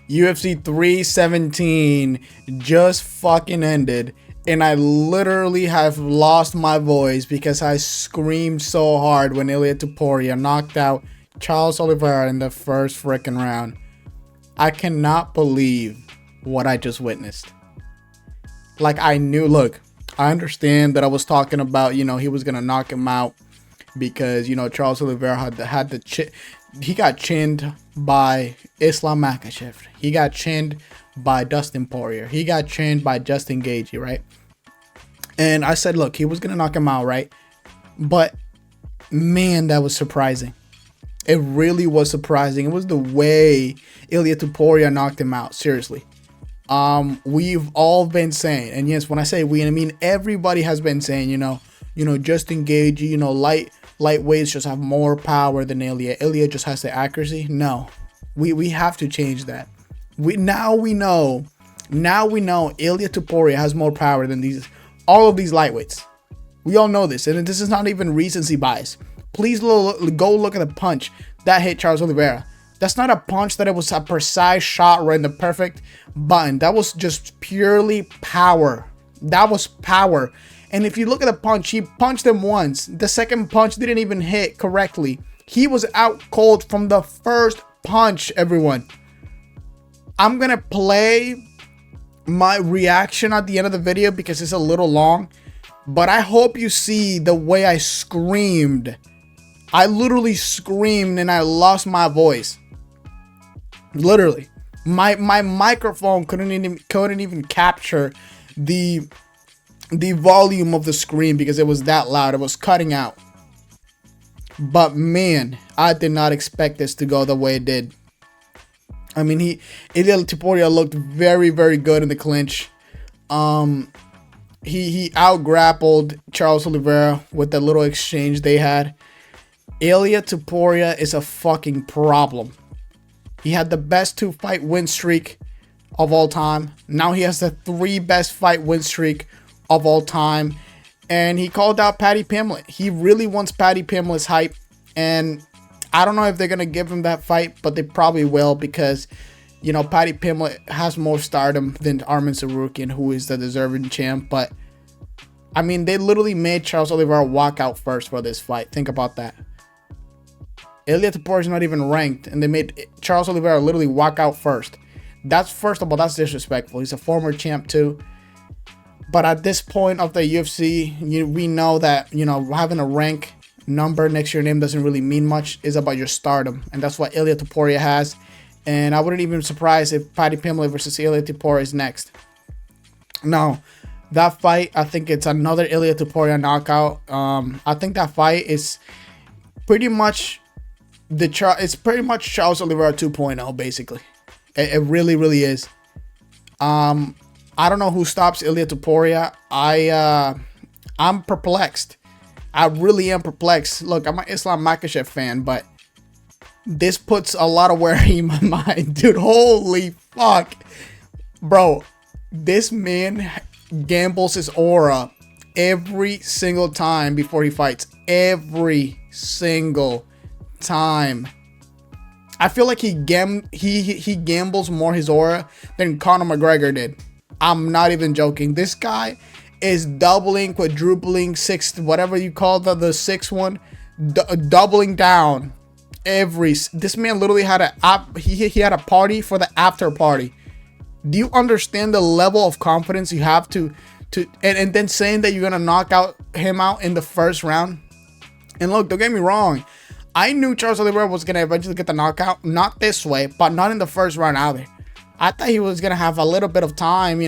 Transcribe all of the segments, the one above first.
UFC 317 just fucking ended, and I literally have lost my voice because I screamed so hard when Ilia Topuria knocked out Charles Oliveira in the first freaking round. I cannot believe what I just witnessed. Like, I knew, look, I understand that I was talking about, he was going to knock him out because, Charles Oliveira had the he got chinned by Islam Makhachev. He got chinned by Dustin Poirier. He got chinned by Justin Gaethje, right? And I said, look, he was going to knock him out, right? But, man, that was surprising. It really was surprising. It was the way Ilia Topuria knocked him out, seriously. We've all been saying, and yes, when I say we, I mean everybody has been saying, Justin Gaethje, lightweights just have more power than Ilia. Ilia just has the accuracy. No, we have to change that. Now we know Ilia Topuria has more power than all of these lightweights. We all know this, and this is not even recency bias. Please go look at the punch that hit Charles Oliveira. That's not a punch that it was a precise shot right in the perfect button. That was just purely power. That was power. And if you look at the punch, he punched him once. The second punch didn't even hit correctly. He was out cold from the first punch, everyone. I'm going to play my reaction at the end of the video because it's a little long. But I hope you see the way I screamed. I literally screamed and I lost my voice. Literally. My microphone couldn't even capture the volume of the scream because it was that loud. It was cutting out. But man, I did not expect this to go the way it did. I mean, Ilia Topuria looked very, very good in the clinch. He out-grappled Charles Oliveira with that little exchange they had. Ilia Topuria is a fucking problem. He had the best 2-fight win streak of all time. Now he has the 3 best fight win streak of all time. And he called out Paddy Pimblett. He really wants Paddy Pimblett's hype. And I don't know if they're going to give him that fight, but they probably will because, Paddy Pimblett has more stardom than Arman Tsarukyan, who is the deserving champ. But, I mean, they literally made Charles Oliveira walk out first for this fight. Think about that. Ilia Topuria is not even ranked, and they made Charles Oliveira literally walk out first. First of all, that's disrespectful. He's a former champ too. But at this point of the UFC, we know that, having a rank number next to your name doesn't really mean much. It's about your stardom, and that's what Ilia Topuria has. And I wouldn't even be surprised if Paddy Pimblett versus Ilia Topuria is next. Now, that fight, I think it's another Ilia Topuria knockout. I think that fight is pretty much it's pretty much Charles Oliveira 2.0, basically. It really, really is. I don't know who stops Ilia Topuria. I'm perplexed. I really am perplexed. Look, I'm an Islam Makhachev fan, but this puts a lot of worry in my mind, dude. Holy fuck, bro. This man gambles his aura every single time before he fights. Every single time. I feel like he gambles more his aura than Conor McGregor did. I'm not even joking. This guy is doubling, quadrupling, whatever you call the sixth one, doubling down. This man literally had he had a party for the after party. Do you understand the level of confidence you have to and then saying that you're gonna knock him out in the first round? And look, don't get me wrong. I knew Charles Oliveira was going to eventually get the knockout. Not this way, but not in the first round either. I thought he was going to have a little bit of time,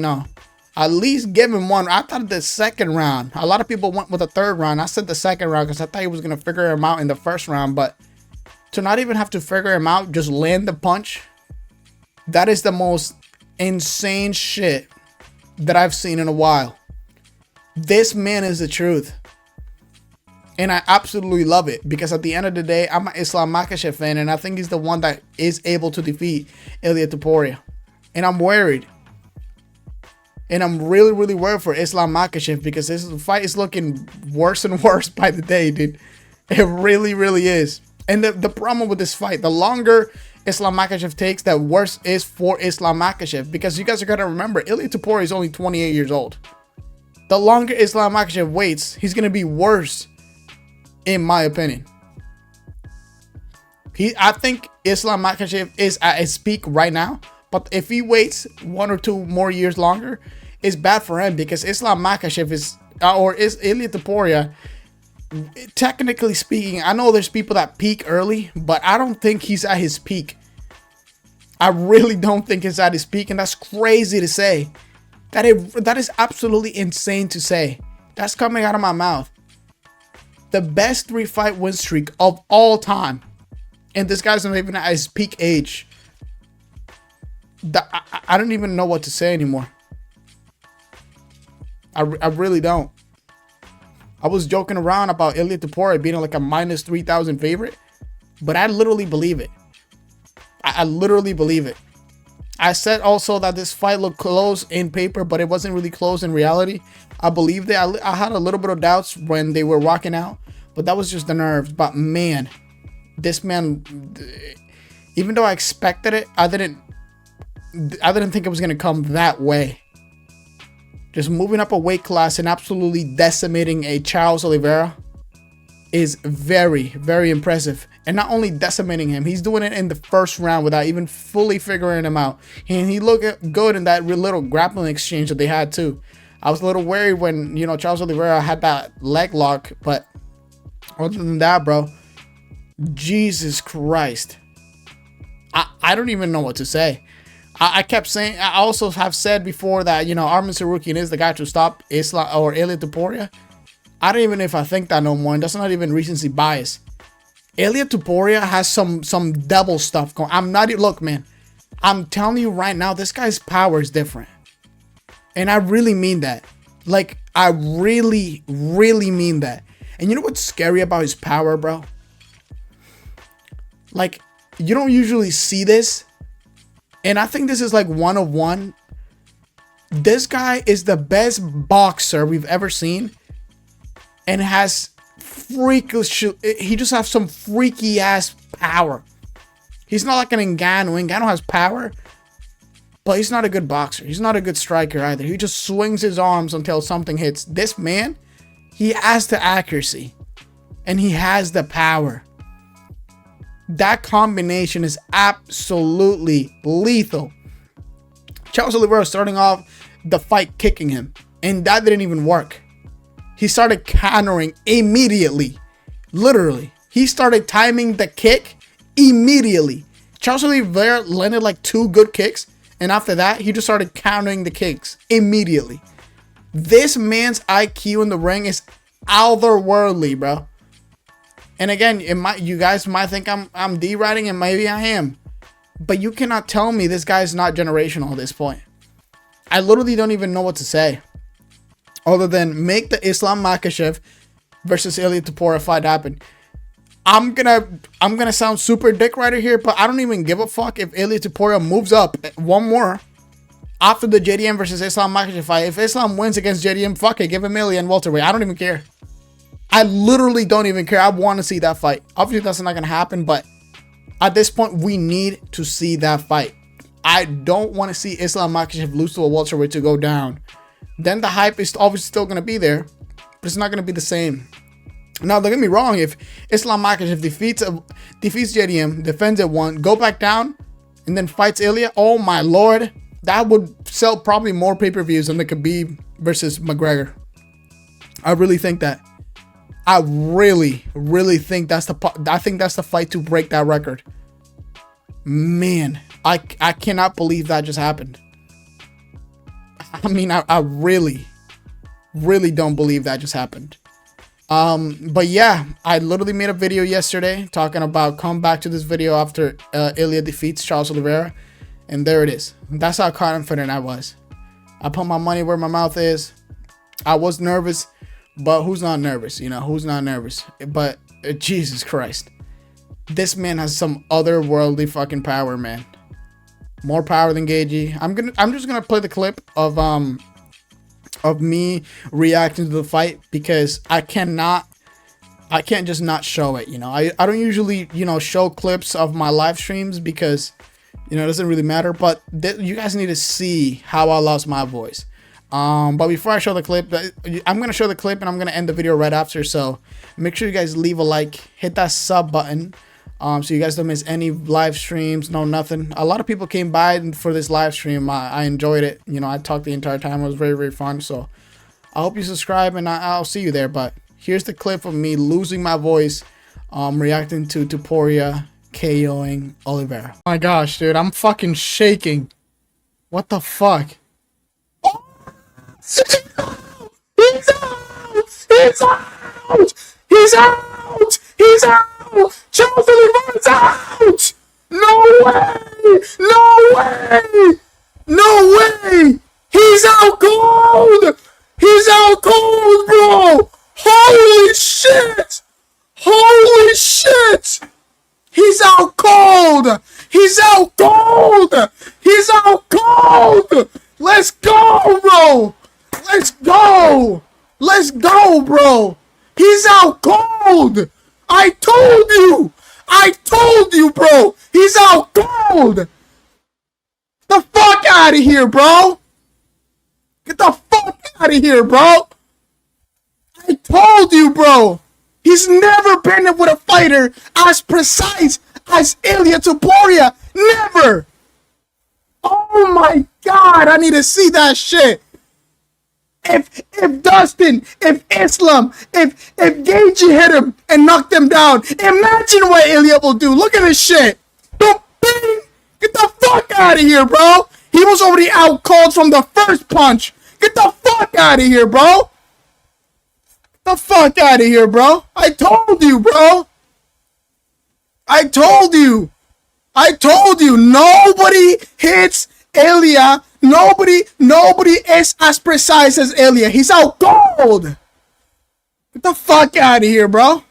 at least give him one. I thought the second round. A lot of people went with the third round. I said the second round because I thought he was going to figure him out in the first round. But to not even have to figure him out, just land the punch, that is the most insane shit that I've seen in a while. This man is the truth. And I absolutely love it because at the end of the day, I'm an Islam Makhachev fan, and I think he's the one that is able to defeat Ilia Topuria. And I'm worried. And I'm really, really worried for Islam Makhachev because this fight is looking worse and worse by the day, dude. It really, really is. And the problem with this fight, the longer Islam Makhachev takes, the worse is for Islam Makhachev. Because you guys are gonna remember, Ilia Topuria is only 28 years old. The longer Islam Makhachev waits, he's gonna be worse, in my opinion. I think Islam Makhachev is at his peak right now, but if he waits 1 or 2 more years longer, it's bad for him, because Islam Makhachev is Ilia Topuria. Technically speaking, I know there's people that peak early, but I don't think he's at his peak. I really don't think he's at his peak, and that's crazy to say. That is absolutely insane to say. That's coming out of my mouth. The best 3-fight win streak of all time, and this guy's not even at his peak age. I don't even know what to say anymore. I really don't. I was joking around about Ilia Topuria being like a minus 3,000 favorite, but I literally believe it. I literally believe it. I said also that this fight looked close in paper, but it wasn't really close in reality. I believed it. I had a little bit of doubts when they were walking out, but that was just the nerves. But man, this man, even though I expected it, I didn't think it was gonna come that way. Just moving up a weight class and absolutely decimating a Charles Oliveira is very, very impressive. And not only decimating him, he's doing it in the first round without even fully figuring him out. And he looked good in that little grappling exchange that they had too. I was a little worried when, you know, Charles Oliveira had that leg lock, but other than that, bro, Jesus Christ. I don't even know what to say. I kept saying, I also have said before that, you know, Arman Tsarukyan is the guy to stop Islam or Ilia Topuria. I don't even know if I think that no more, and that's not even recency bias. Ilia Topuria has some devil stuff going. Look, man, I'm telling you right now, this guy's power is different. And I really mean that. Like, I really, really mean that. And you know what's scary about his power, bro? Like, you don't usually see this. And I think this is like 1 of 1. This guy is the best boxer we've ever seen. And has he just has some freaky ass power. He's not like an Ngannou. Ngannou has power, but he's not a good boxer. He's not a good striker either. He just swings his arms until something hits. This man, he has the accuracy and he has the power. That combination is absolutely lethal. Charles Oliveira starting off the fight kicking him, and that didn't even work. He started countering immediately. Literally. He started timing the kick immediately. Charles Oliveira landed like 2 good kicks, and after that, he just started countering the kicks immediately. This man's IQ in the ring is otherworldly, bro. And again, you guys might think I'm deriding, and maybe I am. But you cannot tell me this guy's not generational at this point. I literally don't even know what to say. Other than make the Islam Makhachev versus Ilia Topuria fight happen. I'm gonna sound super dick rider here, but I don't even give a fuck if Ilia Topuria moves up 1 more after the JDM versus Islam Makhachev fight. If Islam wins against JDM, fuck it, give him Ilia and welterweight. I don't even care. I literally don't even care. I want to see that fight. Obviously, that's not gonna happen, but at this point, we need to see that fight. I don't want to see Islam Makhachev lose to a welterweight to go down. Then the hype is obviously still going to be there, but it's not going to be the same. Now, don't get me wrong. If Islam Makhachev defeats JDM, defends at 1, go back down, and then fights Ilia, oh my lord, that would sell probably more pay-per-views than the Khabib versus McGregor. I really think that. I really, really think that's the fight to break that record. Man, I cannot believe that just happened. I mean, I really, really don't believe that just happened. But yeah, I literally made a video yesterday talking about come back to this video after Ilia defeats Charles Oliveira. And there it is. That's how confident I was. I put my money where my mouth is. I was nervous, but who's not nervous? You know, who's not nervous? But Jesus Christ. This man has some otherworldly fucking power, man. More power than Gagey. I'm just gonna play the clip of me reacting to the fight because I cannot I can't just not show it, you know. I don't usually, you know, show clips of my live streams because, you know, it doesn't really matter. But you guys need to see how I lost my voice. But before I show the clip, I'm going to show the clip and I'm going to end the video right after. So make sure you guys leave a like, hit that sub button. So you guys don't miss any live streams, no nothing. A lot of people came by for this live stream. I enjoyed it. You know, I talked the entire time. It was very, very fun. So I hope you subscribe and I'll see you there. But here's the clip of me losing my voice, reacting to Topuria KOing Oliveira. Oh my gosh, dude, I'm fucking shaking. What the fuck? He's out! He's out! He's out! He's out! Charles Oliveira's out! No way! No way! No way! He's out cold! He's out cold, bro! Holy shit! Holy shit! He's out cold! He's out cold! He's out cold! Let's go, bro! Let's go! Let's go, bro! He's out cold! I told you! I told you, bro! He's out cold! The fuck out of here, bro! Get the fuck out of here, bro! I told you, bro! He's never been with a fighter as precise as Ilia Topuria! Never! Oh my god, I need to see that shit! If Dustin, if Islam, if Gaethje hit him and knocked him down, imagine what Ilia will do. Look at this shit. Boom, bing. Get the fuck out of here, bro. He was already out cold from the first punch. Get the fuck out of here, bro. Get the fuck out of here, bro. I told you, bro. I told you. I told you. Nobody hits Ilia. Nobody is as precise as Ilia. He's out cold. Get the fuck out of here, bro.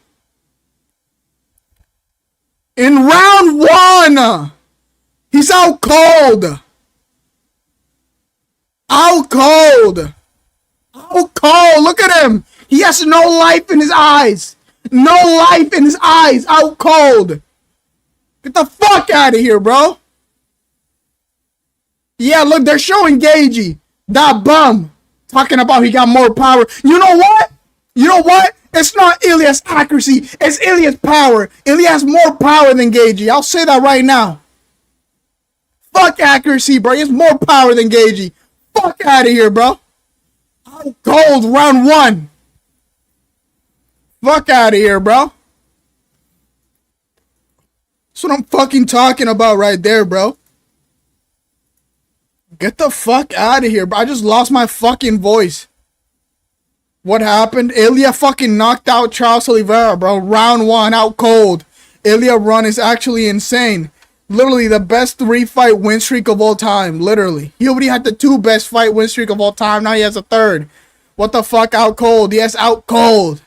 In round one, he's out cold. Out cold. Out cold. Look at him. He has no life in his eyes. No life in his eyes. Out cold. Get the fuck out of here, bro. Yeah, look, they're showing Gaethje, that bum, talking about he got more power. You know what? You know what? It's not Ilia's accuracy. It's Ilia's power. Ilia has more power than Gaethje. I'll say that right now. Fuck accuracy, bro. He has more power than Gaethje. Fuck out of here, bro. Out cold, round one. Fuck out of here, bro. That's what I'm fucking talking about right there, bro. Get the fuck out of here, bro. I just lost my fucking voice. What happened? Ilia fucking knocked out Charles Oliveira, bro. Round one, out cold. Ilia run is actually insane. Literally the best 3-fight win streak of all time. Literally. He already had the 2 best fight win streak of all time. Now he has a 3rd. What the fuck, out cold? Yes, out cold.